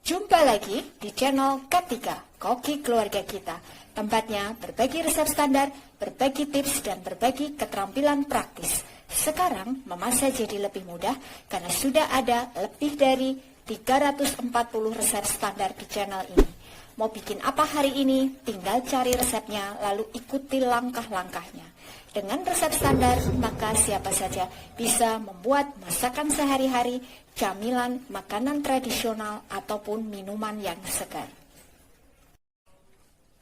Jumpa lagi di channel K3, Koki Keluarga Kita. Tempatnya berbagi resep standar, berbagi tips, dan berbagi keterampilan praktis. Sekarang memasak jadi lebih mudah karena sudah ada lebih dari 340 resep standar di channel ini. Mau bikin apa hari ini? Tinggal cari resepnya lalu ikuti langkah-langkahnya. Dengan resep standar, maka siapa saja bisa membuat masakan sehari-hari, camilan, makanan tradisional, ataupun minuman yang segar.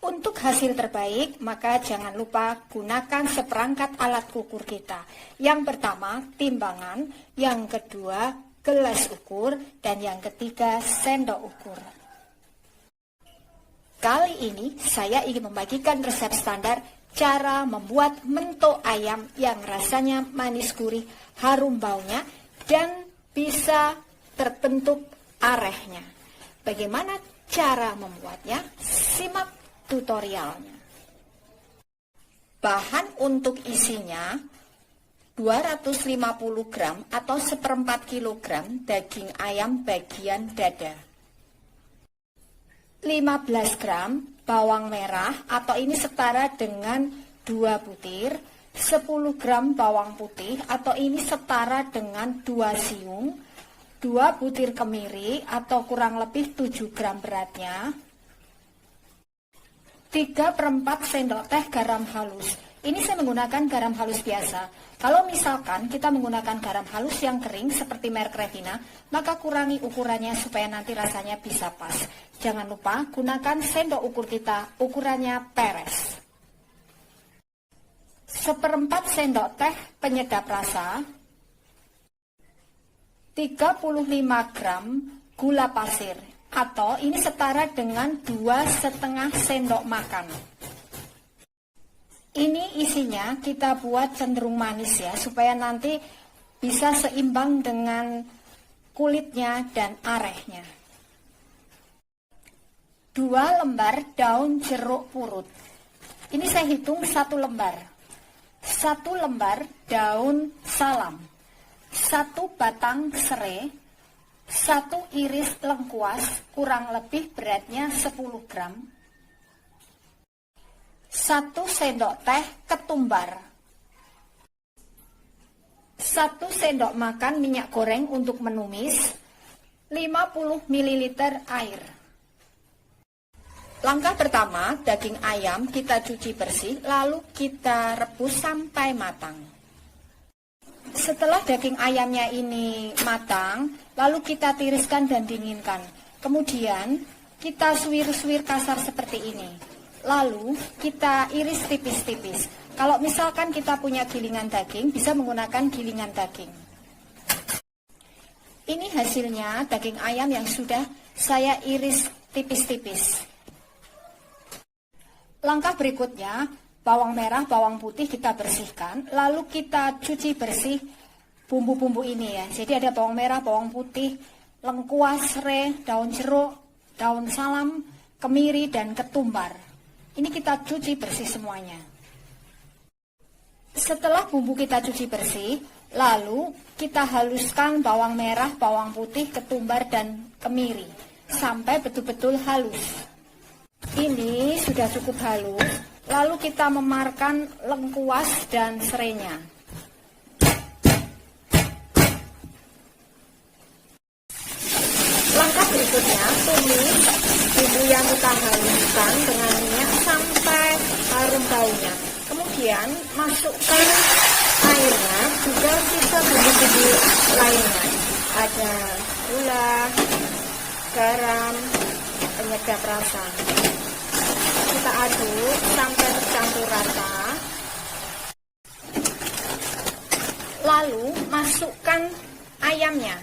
Untuk hasil terbaik, maka jangan lupa gunakan seperangkat alat ukur kita. Yang pertama, timbangan, yang kedua, gelas ukur, dan yang ketiga, sendok ukur. Kali ini, saya ingin membagikan resep standar cara membuat mentok ayam yang rasanya manis gurih, harum baunya, dan bisa terbentuk arehnya. Bagaimana cara membuatnya? Simak tutorialnya. Bahan untuk isinya 250 gram atau 1/4 kilogram daging ayam bagian dada, 15 gram bawang merah atau ini setara dengan 2 butir, 10 gram bawang putih atau ini setara dengan 2 siung, 2 butir kemiri atau kurang lebih 7 gram beratnya, 3/4 sendok teh garam halus. Ini saya menggunakan garam halus biasa. Kalau misalkan kita menggunakan garam halus yang kering seperti merek Revina, maka kurangi ukurannya supaya nanti rasanya bisa pas. Jangan lupa gunakan sendok ukur kita, ukurannya peres. 1/4 sendok teh penyedap rasa, 35 gram gula pasir, atau ini setara dengan 2,5 sendok makan. Ini isinya kita buat cenderung manis ya, supaya nanti bisa seimbang dengan kulitnya dan arehnya. 2 lembar daun jeruk purut. Ini saya hitung 1 lembar. 1 lembar daun salam. 1 batang serai. 1 iris lengkuas, kurang lebih beratnya 10 gram. 1 sendok teh ketumbar, 1 sendok makan minyak goreng untuk menumis, 50 ml air. Langkah pertama, daging ayam kita cuci bersih, lalu kita rebus sampai matang. Setelah daging ayamnya ini matang, lalu kita tiriskan dan dinginkan. Kemudian kita suwir-suwir kasar seperti ini. Lalu kita iris tipis-tipis. Kalau misalkan kita punya gilingan daging, bisa menggunakan gilingan daging. Ini hasilnya daging ayam yang sudah saya iris tipis-tipis. Langkah berikutnya, bawang merah, bawang putih kita bersihkan. Lalu kita cuci bersih bumbu-bumbu ini ya. Jadi ada bawang merah, bawang putih, lengkuas, serai, daun jeruk, daun salam, kemiri, dan ketumbar. Ini kita cuci bersih semuanya. Setelah bumbu kita cuci bersih, lalu kita haluskan bawang merah, bawang putih, ketumbar, dan kemiri sampai betul-betul halus. Ini sudah cukup halus, lalu kita memarkan lengkuas dan serainya. Langkah berikutnya, tumis bumbu yang kita haluskan dengan minyak sampai harum baunya. Kemudian masukkan airnya, juga sisa bumbu-bumbu lainnya. Ada gula, garam, penyedap rasa. Kita aduk sampai tercampur rata. Lalu masukkan ayamnya.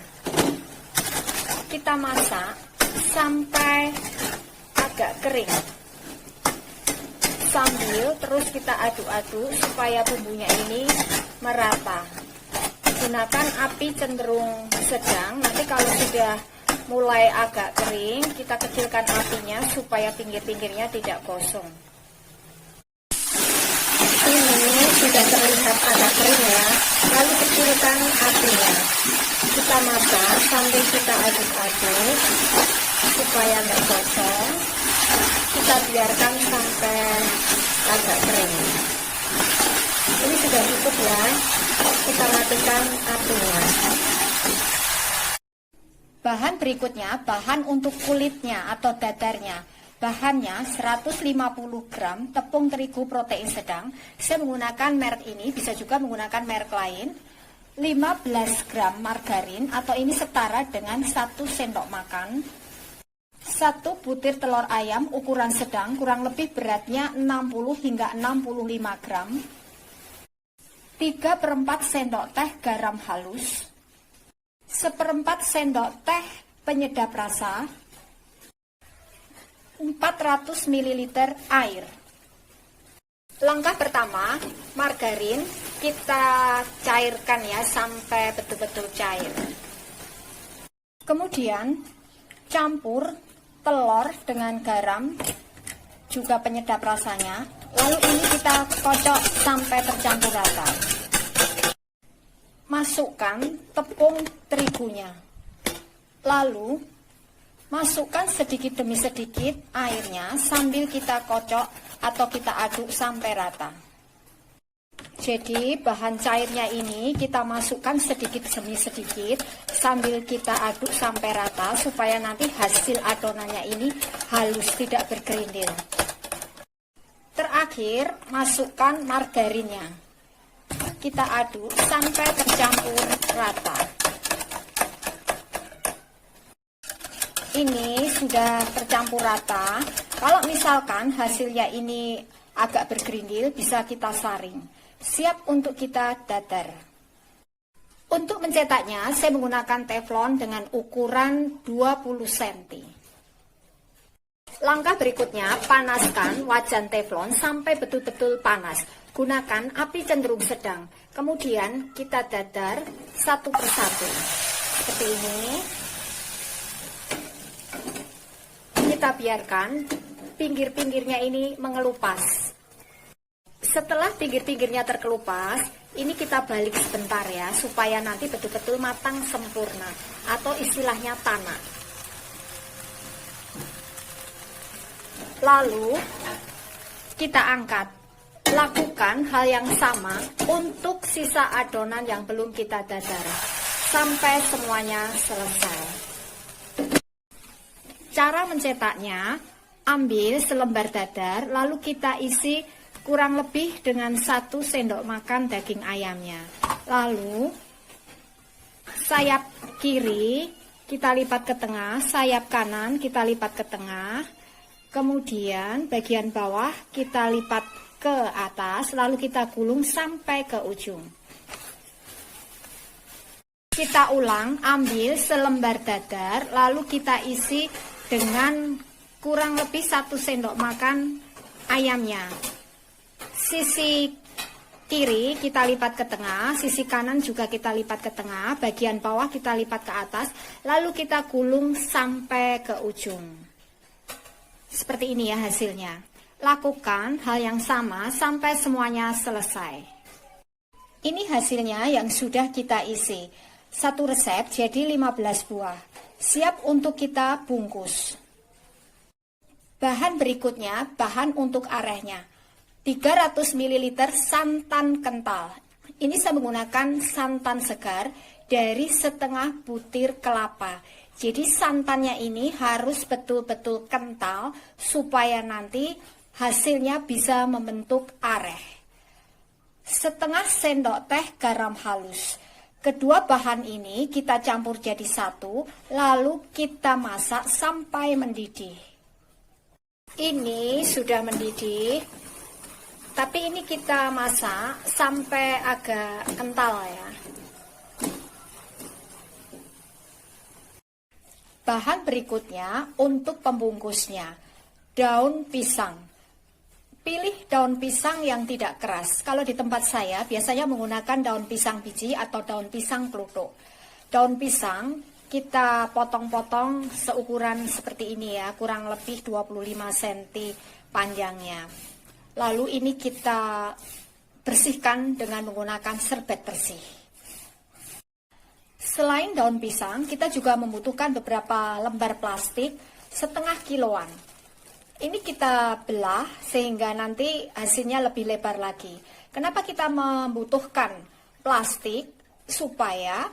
Kita masak sampai agak kering. Sambil terus kita aduk-aduk supaya bumbunya ini merata. Gunakan api cenderung sedang. Nanti kalau sudah mulai agak kering, kita kecilkan apinya supaya pinggir-pinggirnya tidak gosong. Ini sudah terlihat agak kering ya. Lalu kecilkan apinya. Kita masak sambil kita aduk-aduk supaya nggak gosong. Kita biarkan sampai agak kering. Ini sudah cukup ya. Kita matikan apinya. Bahan berikutnya, bahan untuk kulitnya atau dadarnya. Bahannya 150 gram tepung terigu protein sedang. Saya menggunakan merek ini, bisa juga menggunakan merek lain. 15 gram margarin atau ini setara dengan 1 sendok makan. 1 butir telur ayam ukuran sedang, kurang lebih beratnya 60 hingga 65 gram. 3/4 sendok teh garam halus. 1/4 sendok teh penyedap rasa. 400 ml air. Langkah pertama, margarin kita cairkan ya sampai betul-betul cair. Kemudian campur telur dengan garam juga penyedap rasanya. Lalu ini kita kocok sampai tercampur rata. Masukkan tepung terigunya. Lalu masukkan sedikit demi sedikit airnya sambil kita kocok atau kita aduk sampai rata. Jadi bahan cairnya ini kita masukkan sedikit demi sedikit sambil kita aduk sampai rata supaya nanti hasil adonannya ini halus, tidak bergerindil. Terakhir masukkan margarinnya. Kita aduk sampai tercampur rata. Ini sudah tercampur rata. Kalau misalkan hasilnya ini agak bergerindil, bisa kita saring. Siap untuk kita dadar. Untuk mencetaknya, saya menggunakan teflon dengan ukuran 20 cm. Langkah berikutnya, panaskan wajan teflon sampai betul-betul panas. Gunakan api cenderung sedang. Kemudian kita dadar satu persatu. Seperti ini. Kita biarkan pinggir-pinggirnya ini mengelupas. Setelah pinggir-pinggirnya terkelupas, ini kita balik sebentar ya, supaya nanti betul-betul matang sempurna, atau istilahnya tanak. Lalu, kita angkat. Lakukan hal yang sama untuk sisa adonan yang belum kita dadar, sampai semuanya selesai. Cara mencetaknya, ambil selembar dadar, lalu kita isi kurang lebih dengan 1 sendok makan daging ayamnya. Lalu, sayap kiri kita lipat ke tengah, sayap kanan kita lipat ke tengah, kemudian bagian bawah kita lipat ke atas, lalu kita gulung sampai ke ujung. Kita ulang, ambil selembar dadar, lalu kita isi dengan kurang lebih 1 sendok makan ayamnya. Sisi kiri kita lipat ke tengah, sisi kanan juga kita lipat ke tengah, bagian bawah kita lipat ke atas, lalu kita gulung sampai ke ujung. Seperti ini ya hasilnya. Lakukan hal yang sama sampai semuanya selesai. Ini hasilnya yang sudah kita isi. Satu resep jadi 15 buah. Siap untuk kita bungkus. Bahan berikutnya, bahan untuk arehnya. 300 ml santan kental. Ini saya menggunakan santan segar dari setengah butir kelapa. Jadi santannya ini harus betul-betul kental supaya nanti hasilnya bisa membentuk areh. Setengah sendok teh garam halus. Kedua bahan ini kita campur jadi satu, lalu kita masak sampai mendidih. Ini sudah mendidih, tapi ini kita masak sampai agak kental ya. Bahan berikutnya untuk pembungkusnya, daun pisang. Pilih daun pisang yang tidak keras. Kalau di tempat saya biasanya menggunakan daun pisang biji atau daun pisang kluthuk. Daun pisang kita potong-potong seukuran seperti ini ya, kurang lebih 25 cm panjangnya. Lalu ini kita bersihkan dengan menggunakan serbet bersih. Selain daun pisang, kita juga membutuhkan beberapa lembar plastik setengah kiloan. Ini kita belah sehingga nanti hasilnya lebih lebar lagi. Kenapa kita membutuhkan plastik? Supaya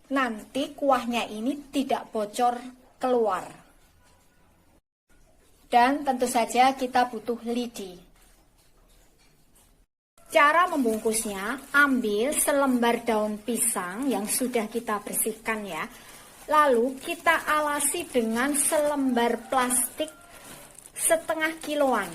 nanti kuahnya ini tidak bocor keluar. Dan tentu saja kita butuh lidi. Cara membungkusnya, ambil selembar daun pisang yang sudah kita bersihkan ya. Lalu kita alasi dengan selembar plastik setengah kiloan.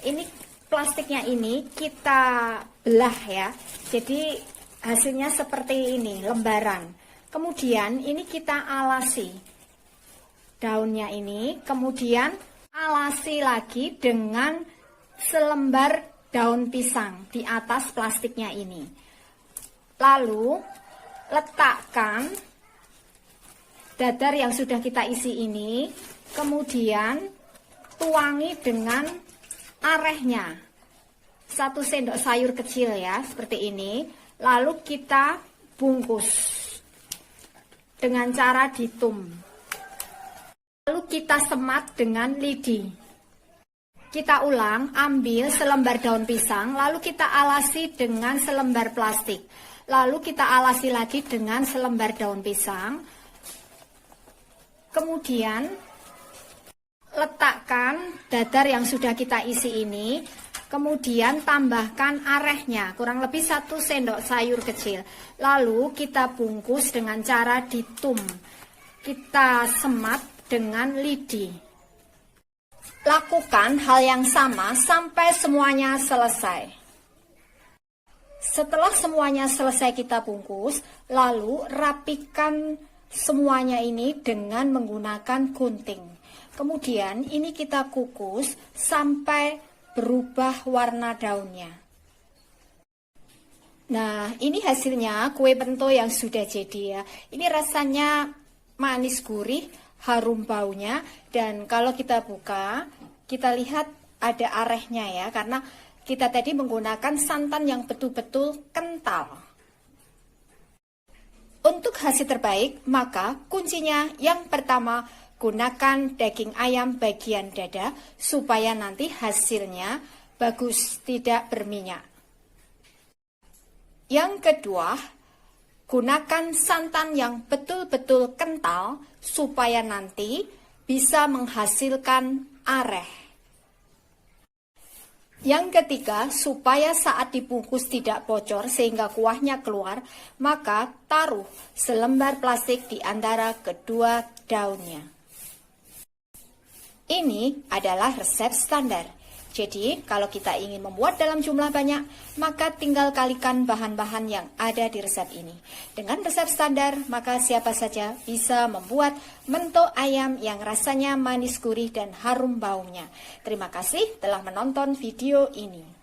Ini plastiknya ini kita belah ya. Jadi hasilnya seperti ini, lembaran. Kemudian ini kita alasi daunnya ini, kemudian alasi lagi dengan selembar daun pisang di atas plastiknya ini. Lalu letakkan dadar yang sudah kita isi ini, kemudian tuangi dengan arehnya. 1 sendok sayur kecil ya, seperti ini. Lalu kita bungkus dengan cara ditum. Lalu kita semat dengan lidi. Kita ulang, ambil selembar daun pisang, lalu kita alasi dengan selembar plastik. Lalu kita alasi lagi dengan selembar daun pisang. Kemudian letakkan dadar yang sudah kita isi ini. Kemudian tambahkan arehnya, kurang lebih 1 sendok sayur kecil. Lalu kita bungkus dengan cara ditum. Kita semat dengan lidi. Lakukan hal yang sama sampai semuanya selesai. Setelah semuanya selesai kita bungkus, lalu rapikan semuanya ini dengan menggunakan gunting. Kemudian ini kita kukus sampai berubah warna daunnya. Nah, ini hasilnya kue bento yang sudah jadi ya. Ini rasanya manis gurih, harum baunya, dan kalau kita buka, kita lihat ada arehnya ya, karena kita tadi menggunakan santan yang betul-betul kental. Untuk hasil terbaik, maka kuncinya yang pertama, gunakan daging ayam bagian dada supaya nanti hasilnya bagus, tidak berminyak. Yang kedua, gunakan santan yang betul-betul kental supaya nanti bisa menghasilkan areh. Yang ketiga, supaya saat dibungkus tidak bocor sehingga kuahnya keluar, maka taruh selembar plastik di antara kedua daunnya. Ini adalah resep standar. Jadi, kalau kita ingin membuat dalam jumlah banyak, maka tinggal kalikan bahan-bahan yang ada di resep ini. Dengan resep standar, maka siapa saja bisa membuat mento ayam yang rasanya manis gurih dan harum baunya. Terima kasih telah menonton video ini.